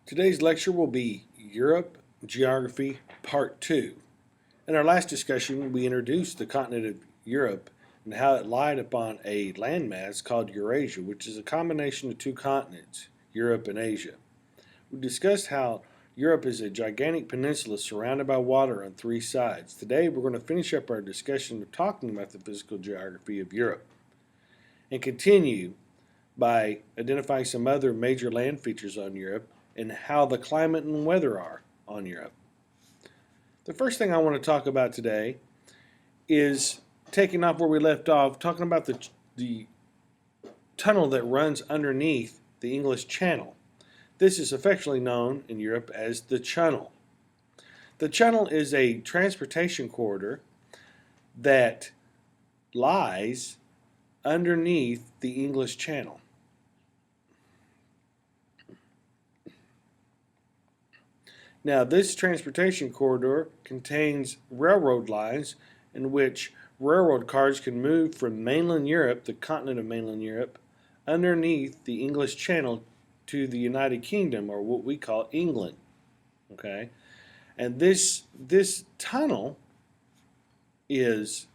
Today's lecture will be Europe Geography Part 2. In our last discussion, we introduced the continent of Europe and how it lied upon a landmass called Eurasia, which is a combination of two continents, Europe and Asia. We discussed how Europe is a gigantic peninsula surrounded by water on three sides. Today, we're going to finish up our discussion of talking about the physical geography of Europe and continue by identifying some other major land features on Europe and how the climate and weather are on Europe. The first thing I want to talk about today is taking off where we left off, talking about the tunnel that runs underneath the English Channel. This is affectionately known in Europe as the Channel. The Channel is a transportation corridor that lies underneath the English Channel. Now, this transportation corridor contains railroad lines in which railroad cars can move from mainland Europe, the continent of mainland Europe, underneath the English Channel to the United Kingdom, or what we call England. Okay, and this tunnel is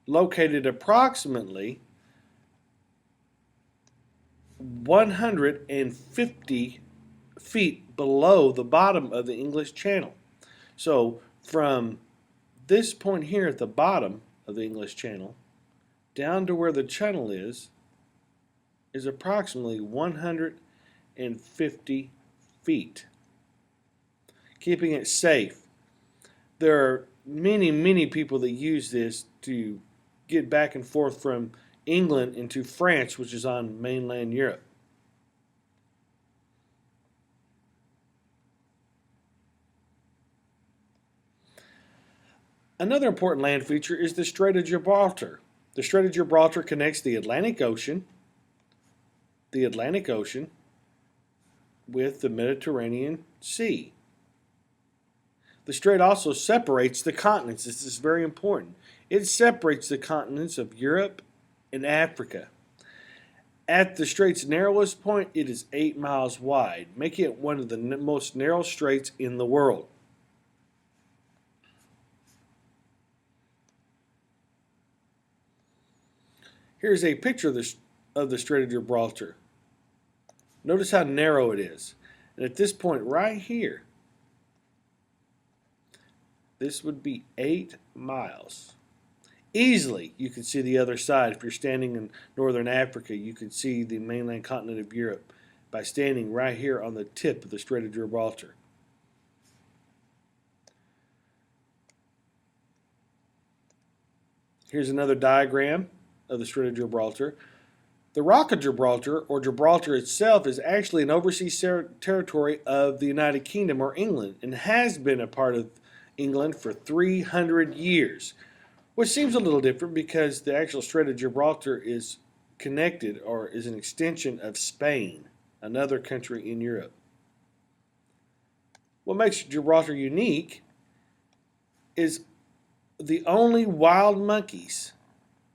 located approximately 150 feet below the bottom of the English Channel. So from this point here at the bottom of the English Channel down to where the channel is approximately 150 feet, keeping it safe. There are many people that use this to get back and forth from England into France, which is on mainland Europe. Another important land feature is the Strait of Gibraltar. The Strait of Gibraltar connects the Atlantic Ocean with the Mediterranean Sea. The strait also separates the continents. This is very important. It separates the continents of Europe and Africa. At the strait's narrowest point, it is 8 miles wide, making it one of the most narrow straits in the world. Here's a picture of the Strait of Gibraltar. Notice how narrow it is. And at this point right here, this would be 8 miles. Easily, you can see the other side. If you're standing in northern Africa, you can see the mainland continent of Europe by standing right here on the tip of the Strait of Gibraltar. Here's another diagram of the Strait of Gibraltar. The Rock of Gibraltar, or Gibraltar itself, is actually an overseas territory of the United Kingdom, or England, and has been a part of England for 300 years. Which seems a little different because the actual Strait of Gibraltar is connected, or is an extension of Spain, another country in Europe. What makes Gibraltar unique is the only wild monkeys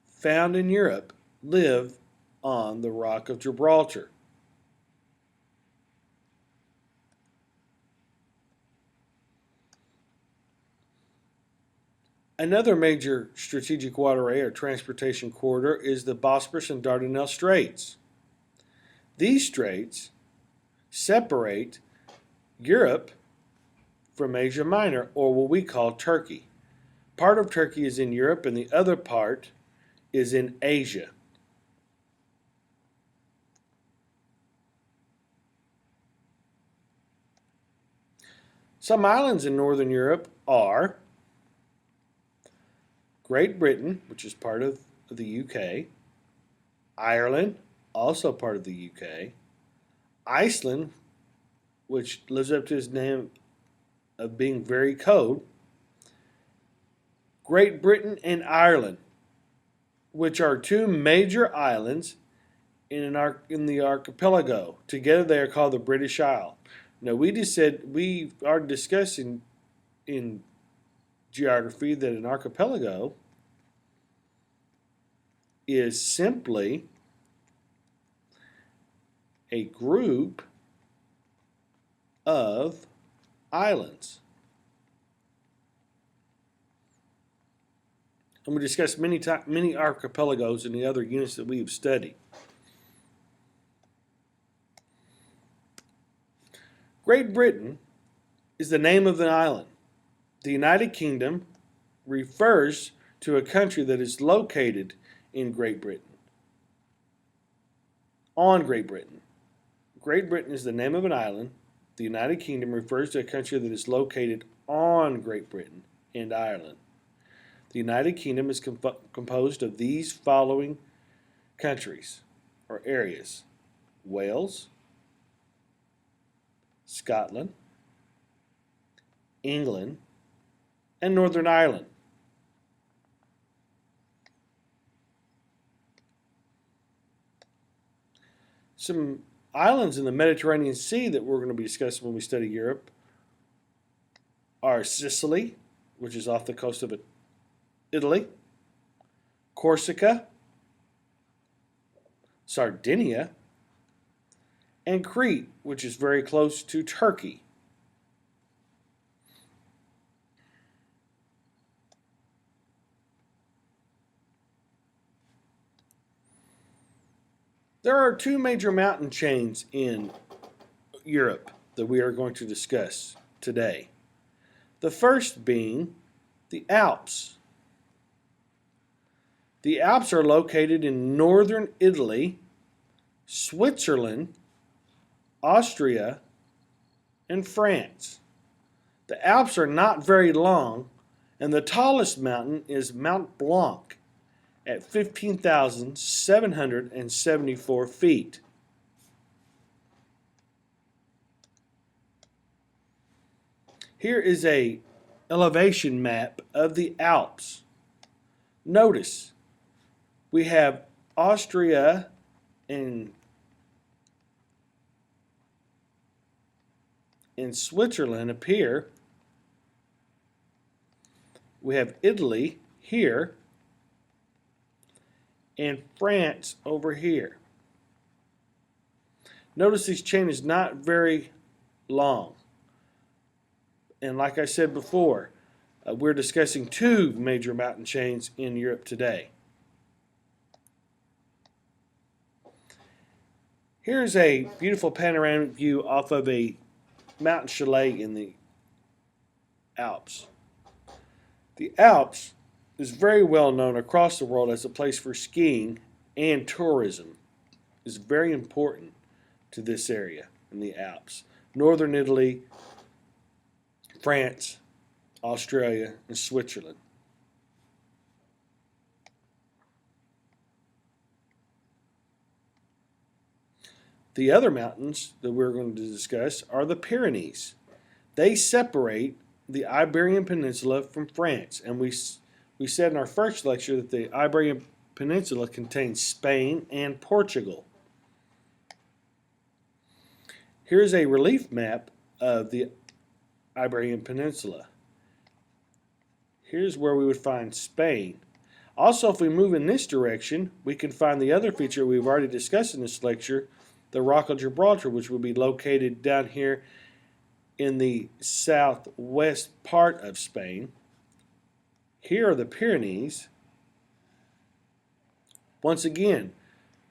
found in Europe live on the Rock of Gibraltar. Another major strategic waterway or transportation corridor is the Bosporus and Dardanelles Straits. These straits separate Europe from Asia Minor, or what we call Turkey. Part of Turkey is in Europe and the other part is in Asia. Some islands in northern Europe are Great Britain, which is part of the UK, Ireland, also part of the UK, Iceland, which lives up to its name of being very cold, Great Britain and Ireland, which are two major islands in the archipelago. Together they are called the British Isle. Now we just said we are discussing in geography that an archipelago is simply a group of islands. And we discussed many archipelagos in the other units that we have studied. Great Britain is the name of an island. The United Kingdom refers to a country that is located in Great Britain. On Great Britain. Great Britain is the name of an island. The United Kingdom refers to a country that is located on Great Britain and Ireland. The United Kingdom is composed of these following countries or areas: Wales, Scotland, England, and Northern Ireland. Some islands in the Mediterranean Sea that we're going to be discussing when we study Europe are Sicily, which is off the coast of Italy, Corsica, Sardinia, and Crete, which is very close to Turkey. There are two major mountain chains in Europe that we are going to discuss today. The first being the Alps. The Alps are located in northern Italy, Switzerland, Austria, and France. The Alps are not very long, and the tallest mountain is Mount Blanc at 15,774 feet. Here is an elevation map of the Alps. Notice we have Austria and Switzerland appear. We have Italy here and France over here. Notice this chain is not very long. And like I said before, we're discussing two major mountain chains in Europe today. Here's a beautiful panoramic view off of a mountain chalet in the Alps. The Alps is very well known across the world as a place for skiing and tourism. It's very important to this area in the Alps. Northern Italy, France, Australia, and Switzerland. The other mountains that we're going to discuss are the Pyrenees. They separate the Iberian Peninsula from France, and we said in our first lecture that the Iberian Peninsula contains Spain and Portugal. Here's a relief map of the Iberian Peninsula. Here's where we would find Spain. Also, if we move in this direction, we can find the other feature we've already discussed in this lecture, the Rock of Gibraltar, which will be located down here in the southwest part of Spain. Here are the Pyrenees. Once again,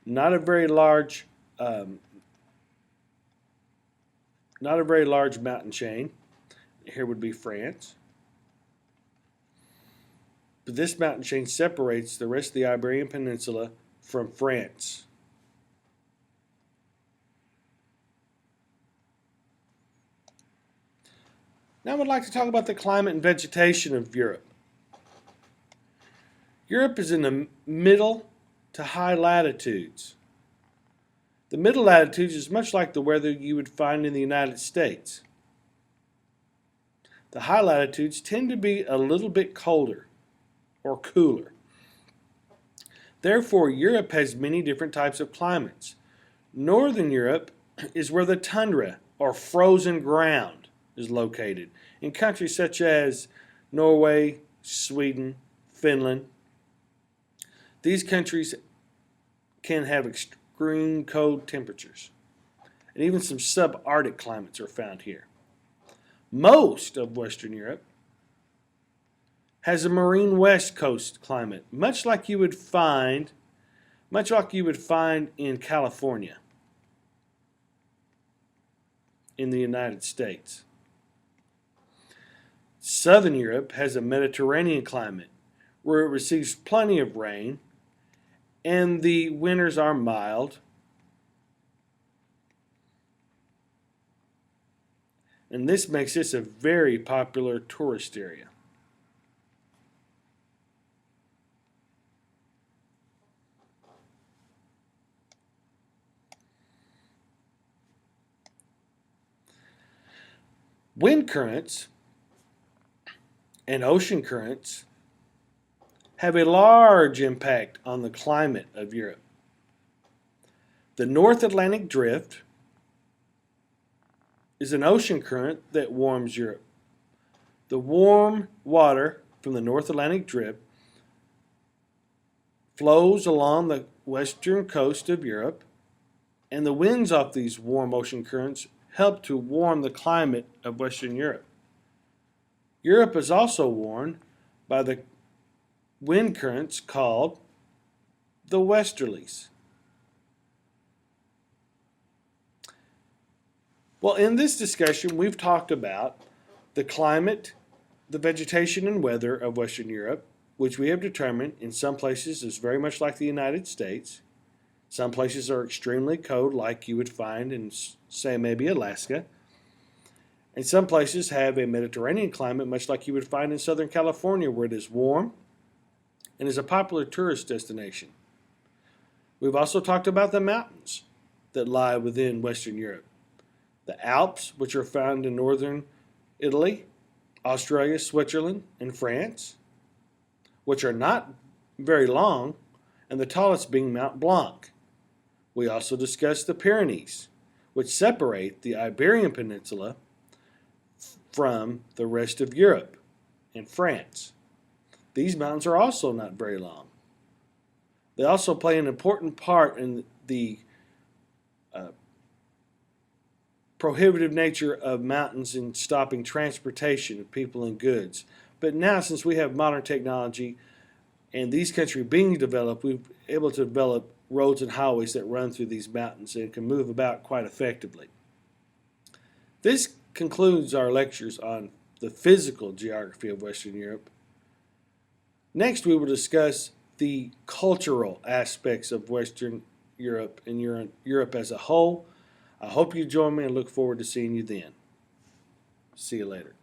not a very large mountain chain. Here would be France. But this mountain chain separates the rest of the Iberian Peninsula from France. Now I would like to talk about the climate and vegetation of Europe. Europe is in the middle to high latitudes. The middle latitudes is much like the weather you would find in the United States. The high latitudes tend to be a little bit colder or cooler. Therefore, Europe has many different types of climates. Northern Europe is where the tundra or frozen ground is located in countries such as Norway, Sweden, Finland. These countries can have extreme cold temperatures. and even some subarctic climates are found here. Most of Western Europe has a marine west coast climate, much like you would find in California in the United States. Southern Europe has a Mediterranean climate where it receives plenty of rain and the winters are mild. And this makes this a very popular tourist area. Wind currents and ocean currents have a large impact on the climate of Europe. The North Atlantic Drift is an ocean current that warms Europe. The warm water from the North Atlantic Drift flows along the western coast of Europe, and the winds off these warm ocean currents help to warm the climate of Western Europe. Europe is also warmed by the wind currents called the westerlies. Well, in this discussion, we've talked about the climate, the vegetation and weather of Western Europe, which we have determined in some places is very much like the United States. Some places are extremely cold, like you would find in, say, maybe Alaska. And some places have a Mediterranean climate, much like you would find in Southern California, where it is warm and is a popular tourist destination. We've also talked about the mountains that lie within Western Europe. The Alps, which are found in northern Italy, Australia, Switzerland, and France, which are not very long, and the tallest being Mount Blanc. We also discussed the Pyrenees, which separate the Iberian Peninsula from the rest of Europe and France. These mountains are also not very long. They also play an important part in the prohibitive nature of mountains in stopping transportation of people and goods. But now, since we have modern technology and these countries being developed, we've been able to develop roads and highways that run through these mountains and can move about quite effectively. This concludes our lectures on the physical geography of Western Europe. Next, we will discuss the cultural aspects of Western Europe and Europe as a whole. I hope you join me and look forward to seeing you then. See you later.